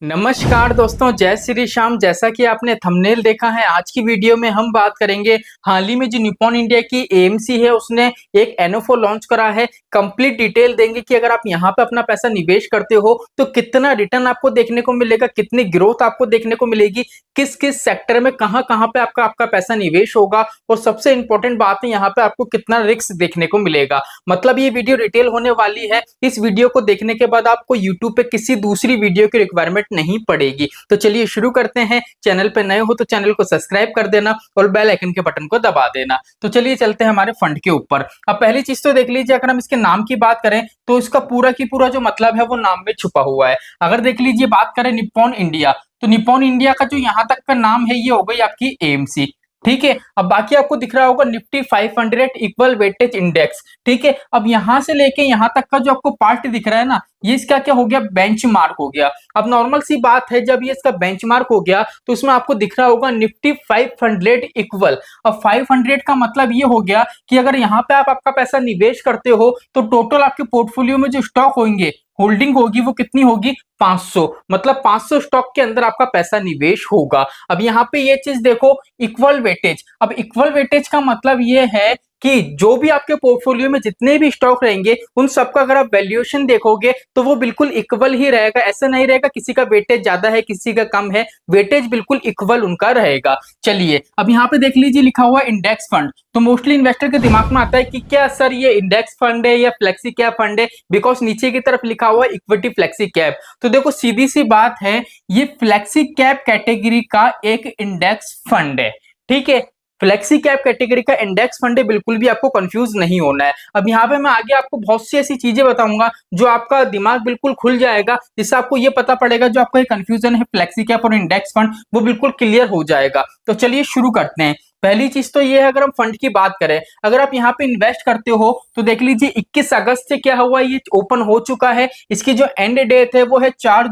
नमस्कार दोस्तों, जय श्री श्याम। जैसा कि आपने थंबनेल देखा है, आज की वीडियो में हम बात करेंगे हाल ही में जो निप्पॉन इंडिया की एएमसी है उसने एक एनएफओ लॉन्च करा है। कंप्लीट डिटेल देंगे कि अगर आप यहां पे अपना पैसा निवेश करते हो तो कितना रिटर्न आपको देखने को मिलेगा, कितनी ग्रोथ आपको देखने को मिलेगी, किस किस सेक्टर में कहां कहां पे आपका आपका पैसा निवेश होगा, और सबसे इंपॉर्टेंट बात है यहाँ पे आपको कितना रिस्क देखने को मिलेगा। मतलब ये वीडियो डिटेल होने वाली है। इस वीडियो को देखने के बाद आपको यूट्यूब पे किसी दूसरी वीडियो की रिक्वायरमेंट नहीं पड़ेगी। तो चलिए शुरू करते हैं। चैनल पे नए हो तो चैनल को सब्सक्राइब कर देना और बेल आइकन के बटन को दबा देना। तो चलिए चलते हैं हमारे फंड के ऊपर। अब पहली चीज तो देख लीजिए, अगर हम इसके नाम की बात करें तो इसका पूरा की पूरा जो मतलब है वो नाम में छुपा हुआ है। अगर देख लीजिए, बात करें निप्पॉन इंडिया, तो निप्पॉन इंडिया का जो यहाँ तक का नाम है ये हो गई आपकी एएमसी। ठीक है, अब बाकी आपको दिख रहा होगा निफ्टी 500 इक्वल वेटेज इंडेक्स। ठीक है, अब यहां से लेके यहां तक का जो आपको पार्ट दिख रहा है ना, ये इसका क्या हो गया, बेंचमार्क हो गया। अब नॉर्मल सी बात है, जब ये इसका बेंचमार्क हो गया तो उसमें आपको दिख रहा होगा निफ्टी 500 इक्वल। अब 500 का मतलब ये हो गया कि अगर यहाँ पे आप आपका पैसा निवेश करते हो तो टोटल आपके पोर्टफोलियो में जो स्टॉक होंगे, होल्डिंग होगी, वो कितनी होगी, 500। मतलब 500 स्टॉक के अंदर आपका पैसा निवेश होगा। अब यहाँ पे ये चीज देखो, इक्वल वेटेज। अब इक्वल वेटेज का मतलब ये है कि जो भी आपके पोर्टफोलियो में जितने भी स्टॉक रहेंगे उन सबका अगर आप वैल्यूएशन देखोगे तो वो बिल्कुल इक्वल ही रहेगा। ऐसा नहीं रहेगा किसी का वेटेज ज्यादा है किसी का कम है, वेटेज बिल्कुल इक्वल उनका रहेगा। चलिए अब यहाँ पे देख लीजिए, लिखा हुआ इंडेक्स फंड। तो मोस्टली इन्वेस्टर के दिमाग में आता है कि क्या सर ये इंडेक्स फंड है या फ्लेक्सी कैप फंड है, बिकॉज नीचे की तरफ लिखा हुआ है इक्विटी फ्लेक्सी कैप। तो देखो सीधी सी बात है, ये फ्लेक्सी कैप कैटेगरी का एक इंडेक्स फंड है। ठीक है, फ्लेक्सी कैप कैटेगरी का इंडेक्स फंड है, बिल्कुल भी आपको कंफ्यूज नहीं होना है। अब यहाँ पे मैं आगे आपको बहुत सी ऐसी चीजें बताऊंगा जो आपका दिमाग बिल्कुल खुल जाएगा, जिससे आपको ये पता पड़ेगा जो आपका कंफ्यूजन है फ्लेक्सी कैप और इंडेक्स फंड वो बिल्कुल क्लियर हो जाएगा। तो चलिए शुरू करते हैं। पहली चीज तो ये है, अगर हम फंड की बात करें, अगर आप यहाँ पे इन्वेस्ट करते हो तो देख लीजिए 21 अगस्त से क्या हुआ, ये ओपन हो चुका है। इसकी जो एंड डेट है वो है 4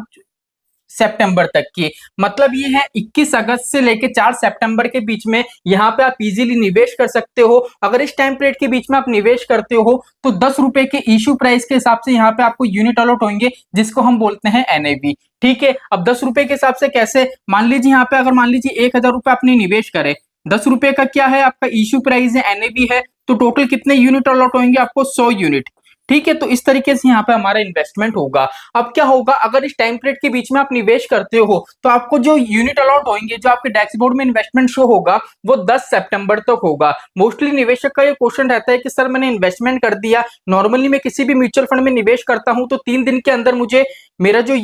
सितंबर तक की। मतलब ये है 21 अगस्त से लेके 4 सितंबर के बीच में यहाँ पे आप इजीली निवेश कर सकते हो। अगर इस टाइम पीरियड के बीच में आप निवेश करते हो तो 10 रुपए के इश्यू प्राइस के हिसाब से यहाँ पे आपको यूनिट अलॉट होंगे, जिसको हम बोलते हैं एनएवी। ठीक है, अब 10 रुपए के हिसाब से कैसे, मान लीजिए यहाँ पे अगर मान लीजिए 1000 रुपए आपने निवेश करे, 10 रुपए का क्या है आपका इश्यू प्राइस है, एनएवी है, तो टोटल कितने यूनिट अलॉट होंगे आपको, 100 यूनिट। ठीक है, तो इस तरीके से यहाँ पे हमारा इन्वेस्टमेंट होगा। अब क्या होगा, अगर इस टाइम पीरियड के बीच में आप निवेश करते हो तो आपको जो यूनिट अलॉट होंगे, जो आपके डैशबोर्ड में इन्वेस्टमेंट शो होगा, वो 10 सितंबर तक होगा। मोस्टली निवेशक का ये क्वेश्चन रहता है कि सर मैंने इन्वेस्टमेंट कर दिया, नॉर्मली मैं किसी भी म्यूचुअल फंड में निवेश करता हूं तो 3 दिन के अंदर मुझे मेरा जो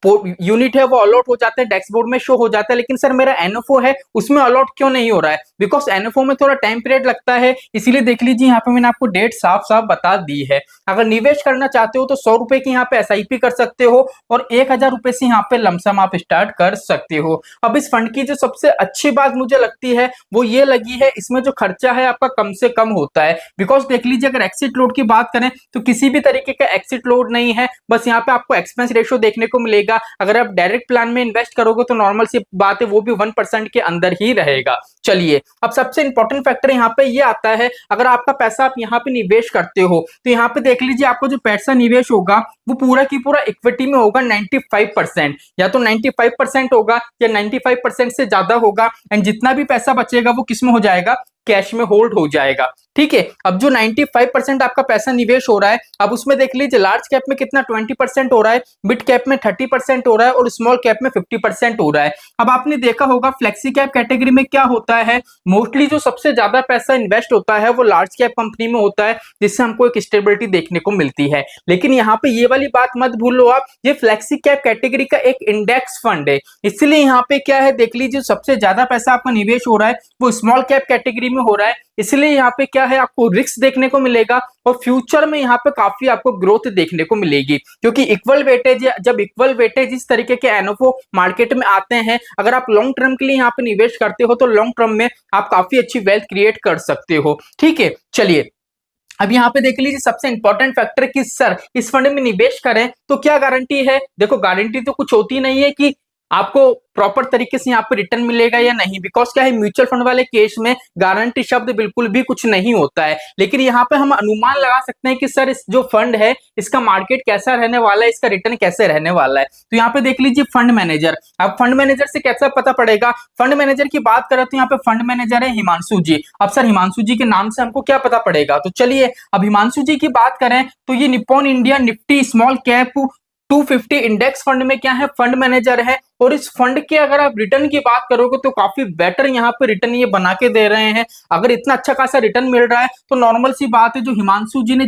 यूनिट है वो अलॉट हो जाता है, डैशबोर्ड में शो हो जाता है, लेकिन सर मेरा एनएफओ है उसमें अलॉट क्यों नहीं हो रहा है, बिकॉज एनएफओ में थोड़ा टाइम पीरियड लगता है। इसीलिए देख लीजिए यहाँ पे मैंने आपको डेट साफ साफ बता दी है। अगर निवेश करना चाहते हो तो 100 रुपए की यहाँ पे एसआईपी कर सकते हो और 1000 रुपए से यहाँ पे लमसम आप स्टार्ट कर सकते हो। अब इस फंड की जो सबसे अच्छी बात मुझे लगती है वो ये लगी है, इसमें जो खर्चा है आपका कम से कम होता है। बिकॉज देख लीजिए, अगर एक्सिट लोड की बात करें तो किसी भी तरीके का एक्सिट लोड नहीं है, बस यहाँ पे आपको एक्सपेंस रेशियो देखने को मिलेगा। अगर आप डायरेक्ट प्लान में इन्वेस्ट करोगे तो नॉर्मल सी बात है, वो भी 1% के अंदर ही रहेगा। चलिए अब सबसे इंपॉर्टेंट फैक्टर यहाँ पे ये आता है, अगर आपका पैसा आप यहाँ पे निवेश करते हो तो यहाँ पे देख लीजिए आपको जो पैसा निवेश होगा वो पूरा की पूरा इक्विटी में होगा 95%, या तो 95% होगा या 95% से ज्यादा होगा। एंड जितना भी पैसा बचेगा वो किस में हो जाएगा, कैश में होल्ड हो जाएगा। ठीक है, अब जो 95% आपका पैसा निवेश हो रहा है, अब उसमें देख लीजिए लार्ज कैप में कितना 20% हो रहा है, मिड कैप में 30% हो रहा है और स्मॉल कैप में 50% हो रहा है। अब आपने देखा होगा फ्लेक्सी कैप कैटेगरी में क्या होता है, मोस्टली जो सबसे ज्यादा पैसा इन्वेस्ट होता है वो लार्ज कैप कंपनी में होता है, जिससे हमको एक स्टेबिलिटी देखने को मिलती है। लेकिन यहाँ पे ये वाली बात मत भूलो आप, ये फ्लेक्सी कैप कैटेगरी का एक इंडेक्स फंड है, इसलिए यहाँ पे क्या है, देख लीजिए सबसे ज्यादा पैसा आपका निवेश हो रहा है वो स्मॉल कैप कैटेगरी में हो रहा है, इसलिए यहाँ पे क्या है, आपको रिस्क देखने को मिलेगा और फ्यूचर में यहाँ पे काफी आपको ग्रोथ देखने को मिलेगी। क्योंकि इक्वल वेटेज, जब इक्वल वेटेज इस तरीके के एनएफओ मार्केट में आते हैं, अगर आप लॉन्ग टर्म के लिए यहाँ पे निवेश करते हो तो लॉन्ग टर्म में आप काफी अच्छी वेल्थ क्रिएट कर सकते हो। ठीक है, चलिए अब यहाँ पे देख लीजिए सबसे इंपॉर्टेंट फैक्टर कि सर इस फंड में निवेश करें तो क्या गारंटी है। देखो गारंटी तो कुछ होती नहीं है कि आपको प्रॉपर तरीके से यहाँ पे रिटर्न मिलेगा या नहीं। बिकॉज क्या है, म्यूचुअल फंड वाले केस में गारंटी शब्द बिल्कुल भी कुछ नहीं होता है, लेकिन यहाँ पे हम अनुमान लगा सकते हैं कि सर इस जो फंड है इसका मार्केट कैसा रहने वाला है, इसका रिटर्न कैसे रहने वाला है। तो यहाँ पे देख लीजिए फंड मैनेजर। अब फंड मैनेजर से कैसा पता पड़ेगा, फंड मैनेजर की बात करें तो यहाँ पे फंड मैनेजर है हिमांशु जी। अब सर हिमांशु जी के नाम से हमको क्या पता पड़ेगा, तो चलिए अब हिमांशु जी की बात करें तो ये Nippon India Nifty small cap 250 index fund में क्या है, फंड मैनेजर है। और इस फंड के अगर आप रिटर्न की बात करोगे तो काफी बेटर यहाँ पे रिटर्न ये बना के दे रहे हैं। अगर इतना अच्छा खासा रिटर्न मिल रहा है तो नॉर्मल सी बात है, जो हिमांशु जी ने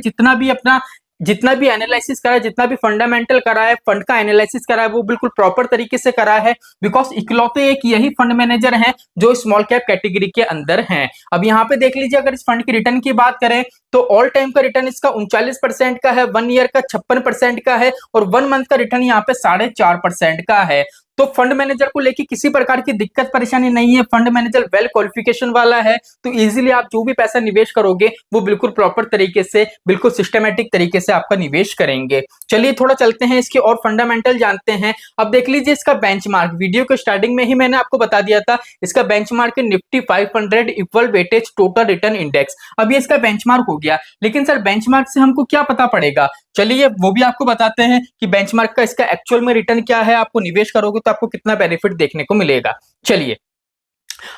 जितना भी एनालिसिस करा है, जितना भी फंडामेंटल करा है, फंड का एनालिसिस करा है, वो बिल्कुल प्रॉपर तरीके से करा है। बिकॉज इकलौते एक यही फंड मैनेजर हैं जो स्मॉल कैप कैटेगरी के अंदर हैं। अब यहाँ पे देख लीजिए, अगर इस फंड की रिटर्न की बात करें तो ऑल टाइम का रिटर्न इसका 39% का है, 1 ईयर का 56% का है, और 1 मंथ का रिटर्न यहाँ पे 4.5% का है। तो फंड मैनेजर को लेके किसी प्रकार की दिक्कत परेशानी नहीं है। फंड मैनेजर वेल क्वालिफिकेशन वाला है, तो इजीली आप जो भी पैसा निवेश करोगे वो बिल्कुल प्रॉपर तरीके से, बिल्कुल सिस्टमेटिक तरीके से आपका निवेश करेंगे। चलिए थोड़ा चलते हैं, इसके और फंडामेंटल जानते हैं। अब देख लीजिए इसका बेंचमार्क, वीडियो के स्टार्टिंग में ही मैंने आपको बता दिया था, इसका बेंचमार्क है Nifty 500 equal weightage total return index. अब ये इसका बेंचमार्क हो गया, लेकिन सर बेंचमार्क से हमको क्या पता पड़ेगा, चलिए वो भी आपको बताते हैं कि बेंचमार्क का इसका एक्चुअल में रिटर्न क्या है। आपको निवेश करोगे तो आपको कितना बेनिफिट देखने को मिलेगा। चलिए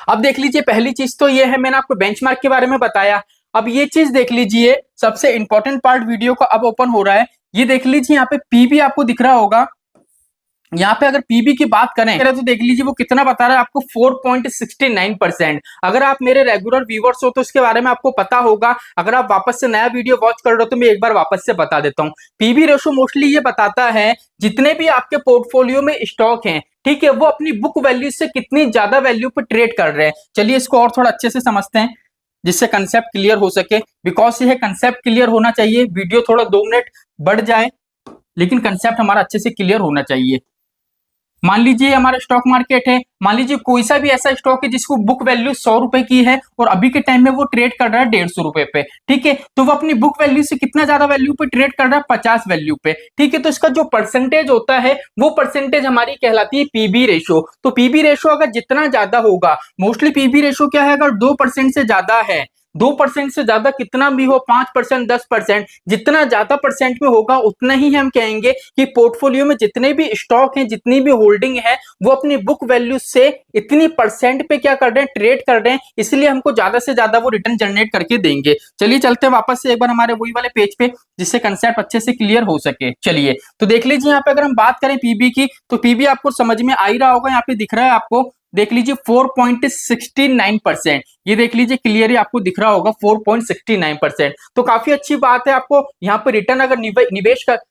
अब देख लीजिए, पहली चीज तो ये है, मैंने आपको बेंचमार्क के बारे में बताया। अब ये चीज देख लीजिए, सबसे इंपॉर्टेंट पार्ट वीडियो का अब ओपन हो रहा है। ये देख लीजिए, यहाँ पे पीबी आपको दिख रहा होगा। यहाँ पे अगर पीबी की बात करें तो देख लीजिए वो कितना बता रहा है आपको, 4.69%। अगर आप मेरे रेगुलर व्यूवर्स हो तो इसके बारे में आपको पता होगा। अगर आप वापस से नया वीडियो वॉच कर रहे हो तो मैं एक बार वापस से बता देता हूँ। पीबी रेशो मोस्टली ये बताता है जितने भी आपके पोर्टफोलियो में स्टॉक हैं, ठीक है, वो अपनी बुक वैल्यू से कितनी ज्यादा वैल्यू पे ट्रेड कर रहे हैं। चलिए इसको और थोड़ा अच्छे से समझते हैं जिससे कंसेप्ट क्लियर हो सके। बिकॉज ये कंसेप्ट क्लियर होना चाहिए, वीडियो थोड़ा 2 मिनट बढ़ जाए लेकिन कंसेप्ट हमारा अच्छे से क्लियर होना चाहिए। मान लीजिए हमारा स्टॉक मार्केट है, मान लीजिए कोई सा भी ऐसा स्टॉक है जिसको बुक वैल्यू 100 रुपए की है और अभी के टाइम में वो ट्रेड कर रहा है 150 रुपए पे, ठीक है। तो वो अपनी बुक वैल्यू से कितना ज्यादा वैल्यू पे ट्रेड कर रहा है, 50 वैल्यू पे, ठीक है। तो इसका जो परसेंटेज होता है वो परसेंटेज हमारी कहलाती है पीबी रेशो। तो पीबी रेशो अगर जितना ज्यादा होगा, मोस्टली पीबी रेशो क्या है, अगर 2% से ज्यादा है, 2% से ज्यादा कितना भी हो, 5%, 10%, जितना ज्यादा परसेंट में होगा उतना ही हम कहेंगे कि पोर्टफोलियो में जितने भी स्टॉक हैं, जितनी भी होल्डिंग है, वो अपनी बुक वैल्यू से इतनी परसेंट पे क्या कर रहे हैं, ट्रेड कर रहे हैं, इसलिए हमको ज्यादा से ज्यादा वो रिटर्न जनरेट करके देंगे। चलिए चलते हैं वापस से एक बार हमारे वही वाले पेज पे जिससे कंसेप्ट अच्छे से क्लियर हो सके। चलिए तो देख लीजिए, यहाँ पे अगर हम बात करें पीबी की तो पीबी आपको समझ में आ ही रहा होगा, यहाँ पे दिख रहा है आपको, देख लीजिए 4.69%। ये देख लीजिए क्लियरली आपको दिख रहा होगा 4.69%। तो काफी अच्छी बात है। आपको यहाँ पे रिटर्न अगर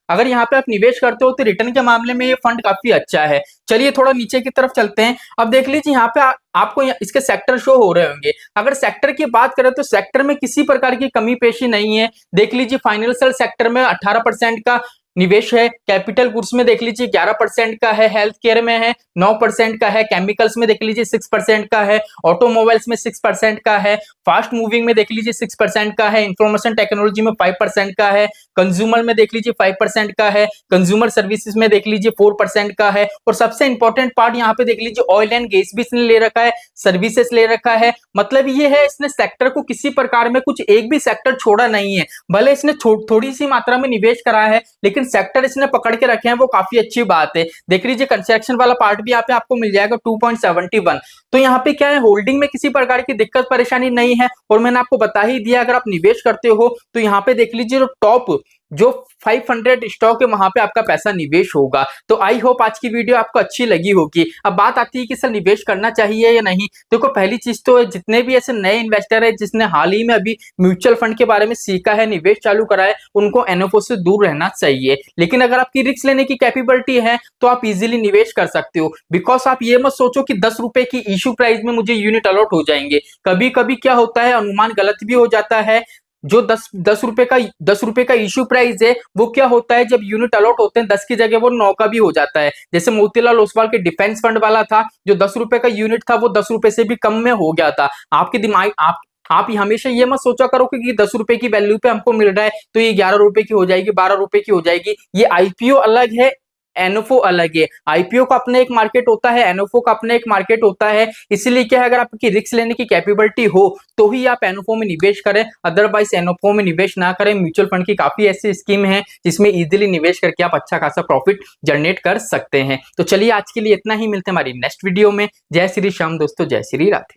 अगर यहाँ पे आप निवेश करते हो तो रिटर्न के मामले में ये फंड काफी अच्छा है। चलिए थोड़ा नीचे की तरफ चलते हैं। अब देख लीजिए यहाँ पे आपको इसके सेक्टर शो हो रहे होंगे। अगर सेक्टर की बात करें तो सेक्टर में किसी प्रकार की कमी पेशी नहीं है। देख लीजिए फाइनेंशियल सेक्टर में 18% का निवेश है, कैपिटल गुड्स में देख लीजिए 11% का है, हेल्थ केयर में है 9% का है, केमिकल्स में देख लीजिए 6% का है, ऑटोमोबाइल्स में 6% का है, फास्ट मूविंग में देख लीजिए 6% का है, इंफॉर्मेशन टेक्नोलॉजी में 5% का है, कंज्यूमर में देख लीजिए 5% का है, कंज्यूमर सर्विसेज में देख लीजिए 4% का है, और सबसे इंपॉर्टेंट पार्ट यहाँ पे देख लीजिए ऑयल एंड गैस भी इसने ले रखा है, सर्विसेज ले रखा है। मतलब ये है इसने सेक्टर को किसी प्रकार में कुछ एक भी सेक्टर छोड़ा नहीं है। भले इसने थोड़ी सी मात्रा में निवेश करा है लेकिन सेक्टर इसने पकड़ के रखे हैं, वो काफी अच्छी बात है। देख लीजिए कंस्ट्रक्शन वाला पार्ट भी यहाँ पे आपको मिल जाएगा 2.71। तो यहाँ पे क्या है, होल्डिंग में किसी प्रकार की दिक्कत परेशानी नहीं है। और मैंने आपको बता ही दिया, अगर आप निवेश करते हो तो यहाँ पे देख लीजिए जो 500 स्टॉक है वहां पे आपका पैसा निवेश होगा। तो आई होप आज की वीडियो आपको अच्छी लगी होगी। अब बात आती है कि सर निवेश करना चाहिए या नहीं। देखो पहली चीज तो जितने भी ऐसे नए इन्वेस्टर है जिसने हाल ही में अभी म्यूचुअल फंड के बारे में सीखा है, निवेश चालू करा है, उनको एनएफओ से दूर रहना चाहिए। लेकिन अगर आपकी रिस्क लेने की कैपेबिलिटी है तो आप इजीली निवेश कर सकते हो। बिकॉज आप ये मत सोचो कि 10 रुपए की इश्यू प्राइस में मुझे यूनिट अलॉट हो जाएंगे। कभी कभी क्या होता है, अनुमान गलत भी हो जाता है। जो 10 रुपए का इश्यू प्राइस है वो क्या होता है, जब यूनिट अलॉट होते हैं 10 की जगह वो 9 का भी हो जाता है। जैसे मोतीलाल ओसवाल के डिफेंस फंड वाला था, जो 10 रुपए का यूनिट था वो 10 रुपए से भी कम में हो गया था। आपके दिमाग आप हमेशा ये मत सोचा करो कि 10 रुपए की वैल्यू पे हमको मिल रहा है तो ये 11 रुपए की हो जाएगी, 12 रुपए की हो जाएगी। ये आईपीओ अलग है, एनओफो अलग है। आईपीओ का अपना एक मार्केट होता है, एनओफो का अपना एक मार्केट होता है। इसलिए क्या है, अगर आपकी रिस्क लेने की कैपेबिलिटी हो तो ही आप एनओफो में निवेश करें, अदरवाइज एनओफो में निवेश ना करें। म्यूचुअल फंड की काफी ऐसी स्कीम है जिसमें इजीली निवेश करके आप अच्छा खासा प्रॉफिट जनरेट कर सकते हैं। तो चलिए आज के लिए इतना ही, मिलते हैं हमारी नेक्स्ट वीडियो में। जय श्री श्याम दोस्तों, जय श्री राधे।